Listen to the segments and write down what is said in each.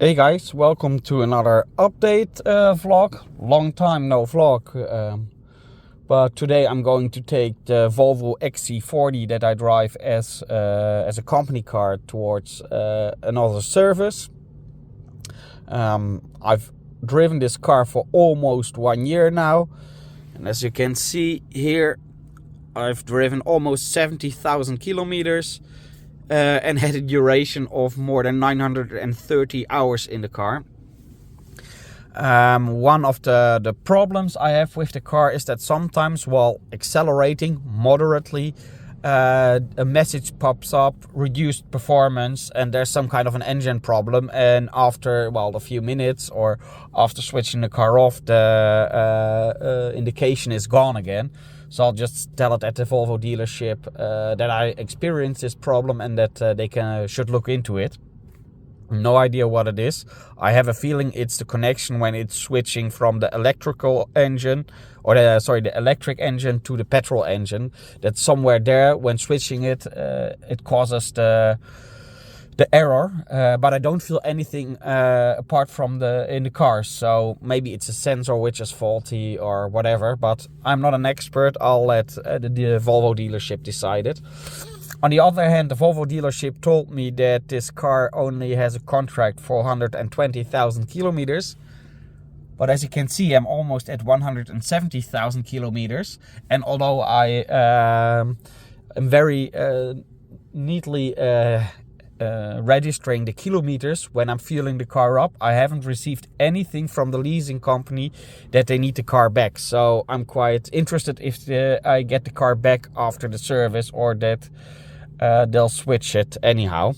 Hey guys, welcome to another update vlog. Long time no vlog, but today I'm going to take the Volvo XC40 that I drive as a company car towards another service. I've driven this car for almost 1 year now, and as you can see here, I've driven almost 70,000 kilometers. And had a duration of more than 930 hours in the car. One of the problems I have with the car is that sometimes while accelerating moderately, a message pops up, reduced performance, and there's some kind of an engine problem. And after, a few minutes or after switching the car off, the indication is gone again. So I'll just tell it at the Volvo dealership that I experienced this problem and that they should look into it. No idea what it is. I have a feeling it's the connection when it's switching from the electrical engine, or the electric engine to the petrol engine. That somewhere there, when switching it, it causes the error, but I don't feel anything apart from in the car. So maybe it's a sensor which is faulty or whatever, but I'm not an expert. I'll let the Volvo dealership decide it. On the other hand, the Volvo dealership told me that this car only has a contract for 120,000 kilometers. But as you can see, I'm almost at 170,000 kilometers. And although I am very neatly registering the kilometers when I'm filling the car up, I haven't received anything from the leasing company that they need the car back. So I'm quite interested if I get the car back after the service, or that they'll switch it anyhow.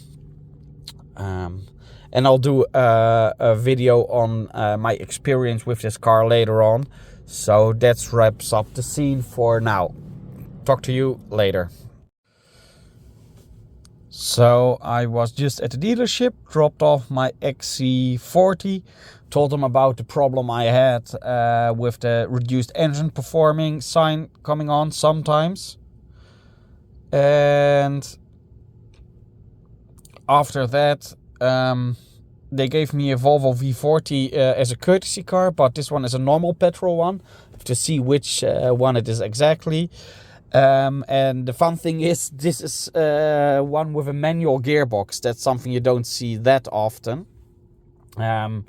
And I'll do a video on my experience with this car later on. So that wraps up the scene for now. Talk to you later. So I was just at the dealership, dropped off my XC40, told them about the problem I had with the reduced engine performing sign coming on sometimes. And after that, they gave me a Volvo V40 as a courtesy car, but this one is a normal petrol one. I have to see which one it is exactly. And the fun thing is, this is one with a manual gearbox. That's something you don't see that often. And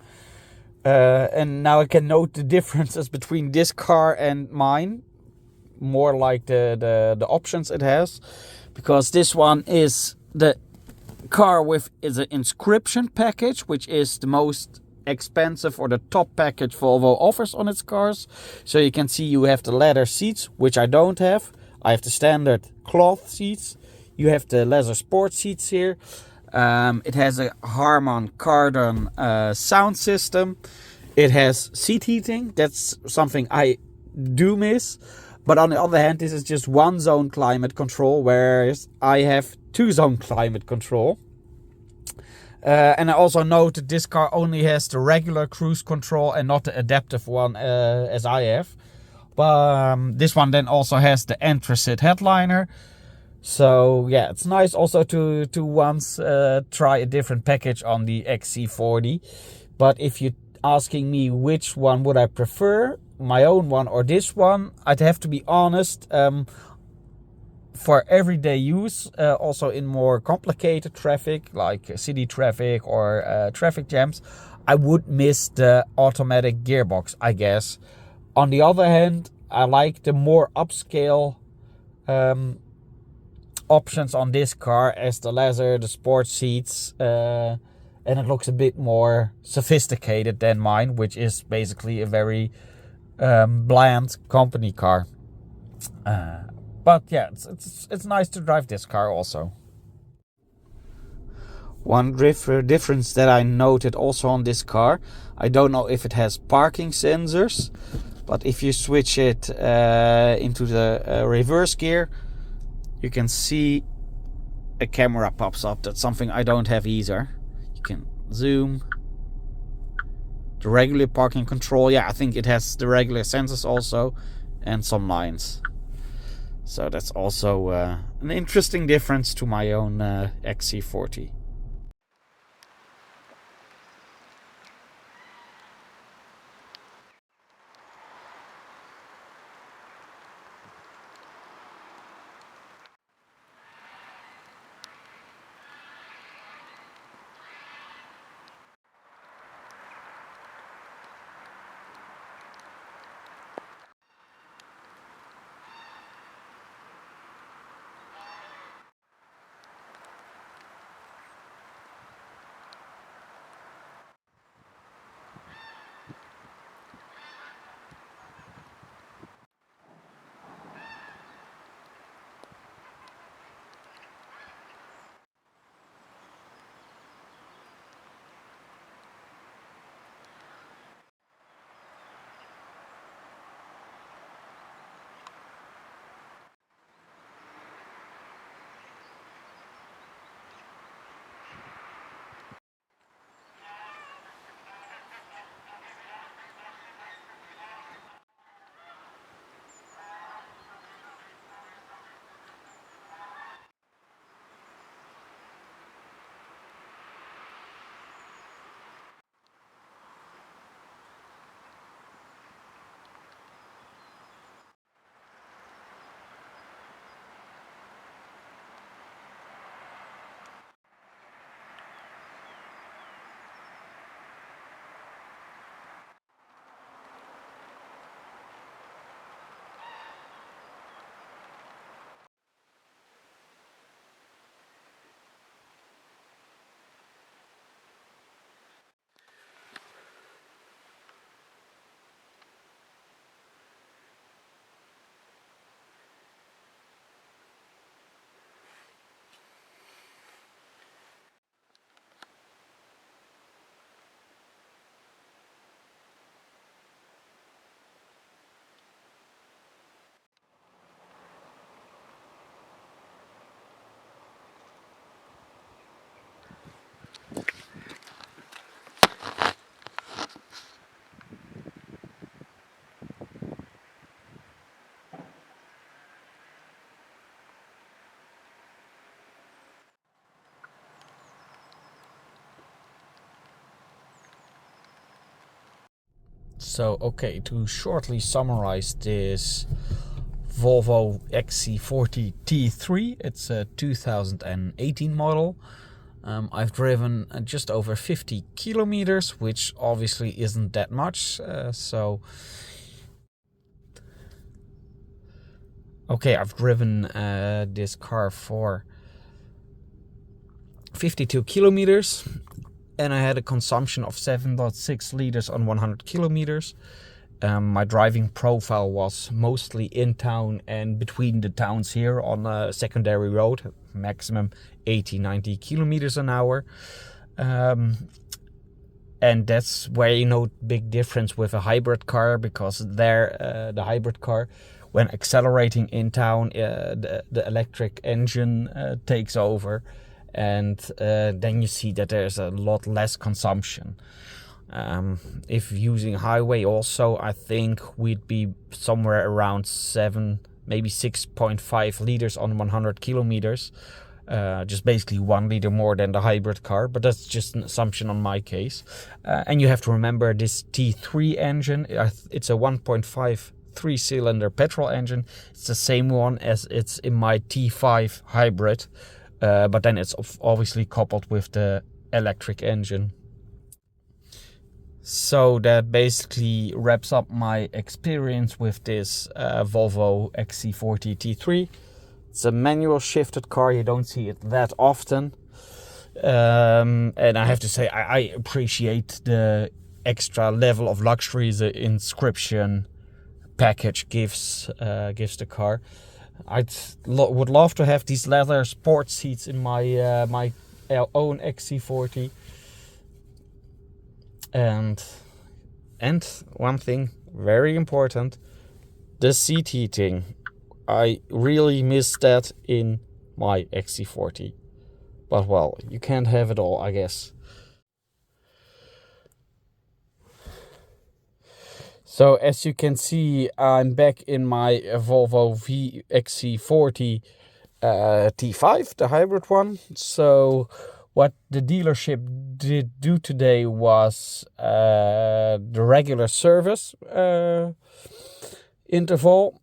now I can note the differences between this car and mine, more like the options it has, because this one is the car with an inscription package, which is the most expensive or the top package Volvo offers on its cars. So you can see you have the leather seats, which I don't have. I have the standard cloth seats. You have the leather sport seats here. It has a Harman Kardon sound system. It has seat heating. That's something I do miss. But on the other hand, this is just one zone climate control, whereas I have 2-zone climate control. And I also note that this car only has the regular cruise control and not the adaptive one as I have. But this one then also has the anthracite headliner. So yeah, it's nice also to once try a different package on the XC40. But if you're asking me which one would I prefer, my own one or this one, I'd have to be honest. For everyday use, also in more complicated traffic like city traffic or traffic jams, I would miss the automatic gearbox, I guess. On the other hand, I like the more upscale options on this car, as the leather, the sport seats, and it looks a bit more sophisticated than mine, which is basically a very bland company car. But yeah, it's nice to drive this car also. One difference that I noted also on this car, I don't know if it has parking sensors, but if you switch it into the reverse gear, you can see a camera pops up. That's something I don't have either. You can zoom. The regular parking control, yeah, I think it has the regular sensors also, and some lines. So that's also an interesting difference to my own XC40. So, okay, to shortly summarize this Volvo XC40 T3, it's a 2018 model. I've driven just over 50 kilometers, which obviously isn't that much. I've driven this car for 52 kilometers. And I had a consumption of 7.6 liters on 100 kilometers. My driving profile was mostly in town and between the towns here on a secondary road, maximum 80-90 kilometers an hour. And that's where big difference with a hybrid car, because the hybrid car, when accelerating in town, the electric engine takes over. And then you see that there's a lot less consumption. If using highway also, I think we'd be somewhere around 7, maybe 6.5 liters on 100 kilometers. Just basically 1 liter more than the hybrid car, but that's just an assumption on my case. And you have to remember this T3 engine, it's a 1.5 3-cylinder petrol engine. It's the same one as it's in my T5 hybrid. But then it's obviously coupled with the electric engine. So that basically wraps up my experience with this Volvo XC40 T3. It's a manual shifted car, you don't see it that often. And I have to say, I appreciate the extra level of luxury the inscription package gives the car. Would love to have these leather sport seats in my my own XC40. And one thing very important, the seat heating. I really miss that in my XC40. But well, you can't have it all, I guess. So as you can see, I'm back in my Volvo XC40 T5, the hybrid one. So what the dealership did do today was the regular service interval.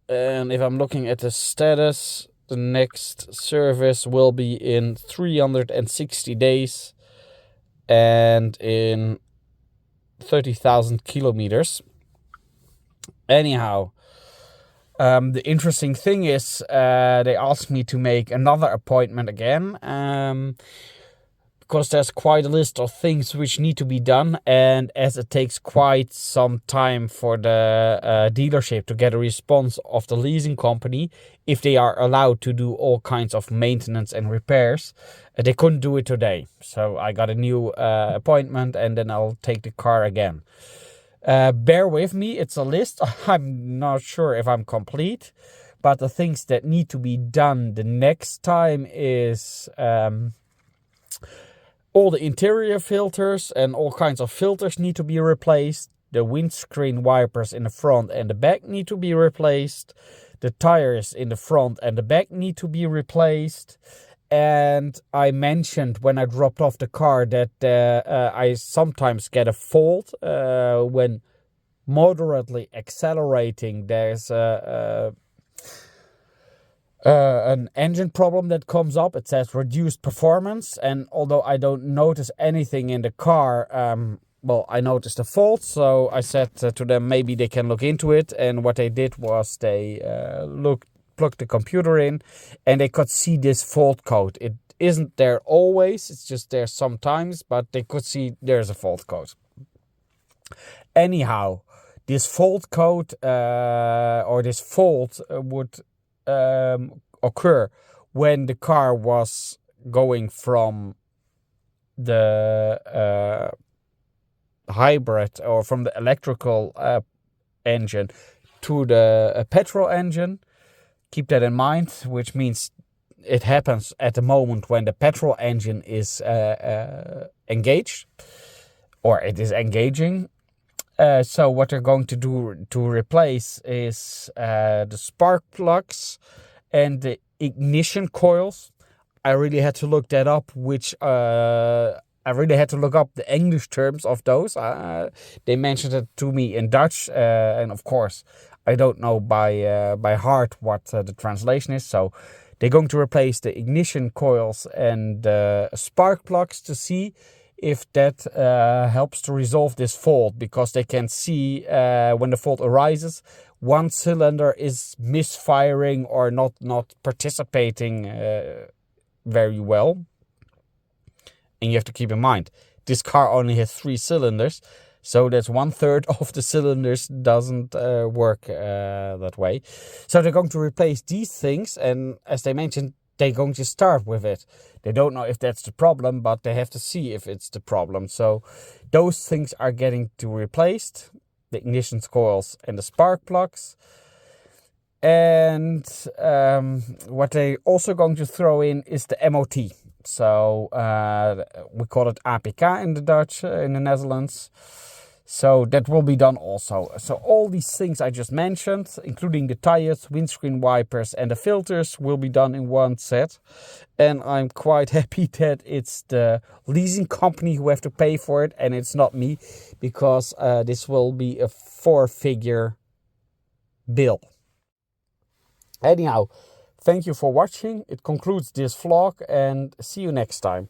And if I'm looking at the status, the next service will be in 360 days and in 30,000 kilometers. Anyhow, the interesting thing is they asked me to make another appointment again, because there's quite a list of things which need to be done, and as it takes quite some time for the dealership to get a response of the leasing company if they are allowed to do all kinds of maintenance and repairs, they couldn't do it today. So I got a new appointment, and then I'll take the car again. Bear with me, it's a list. I'm not sure if I'm complete, but the things that need to be done the next time is all the interior filters and all kinds of filters need to be replaced. The windscreen wipers in the front and the back need to be replaced. The tires in the front and the back need to be replaced. And I mentioned when I dropped off the car that I sometimes get a fault when moderately accelerating. There's an engine problem that comes up. It says reduced performance, and although I don't notice anything in the car, I noticed a fault. So I said to them maybe they can look into it, and what they did was they plugged the computer in, and they could see this fault code. It isn't there always, it's just there sometimes, but they could see there's a fault code. Anyhow, this fault code or this fault would occur when the car was going from the hybrid or from the electrical engine to the petrol engine. Keep that in mind, which means it happens at the moment when the petrol engine is engaged, or it is engaging. So what they're going to do to replace is the spark plugs and the ignition coils. I really had to look that up, which I really had to look up the English terms of those. They mentioned it to me in Dutch, and of course, I don't know by heart what the translation is. So they're going to replace the ignition coils and spark plugs to see if that helps to resolve this fault, because they can see when the fault arises, one cylinder is misfiring or not participating very well. And you have to keep in mind, this car only has 3 cylinders, so that's 1/3 of the cylinders doesn't work that way. So they're going to replace these things, and as they mentioned, they're going to start with it. They don't know if that's the problem, but they have to see if it's the problem. So those things are getting to replaced, the ignition coils and the spark plugs. And what they also going to throw in is the MOT. So we call it APK in the Dutch, in the Netherlands. So that will be done also. So all these things I just mentioned, including the tires, windscreen wipers and the filters, will be done in one set. And I'm quite happy that it's the leasing company who have to pay for it and it's not me, because this will be a 4-figure bill. Anyhow, thank you for watching. It concludes this vlog, and see you next time.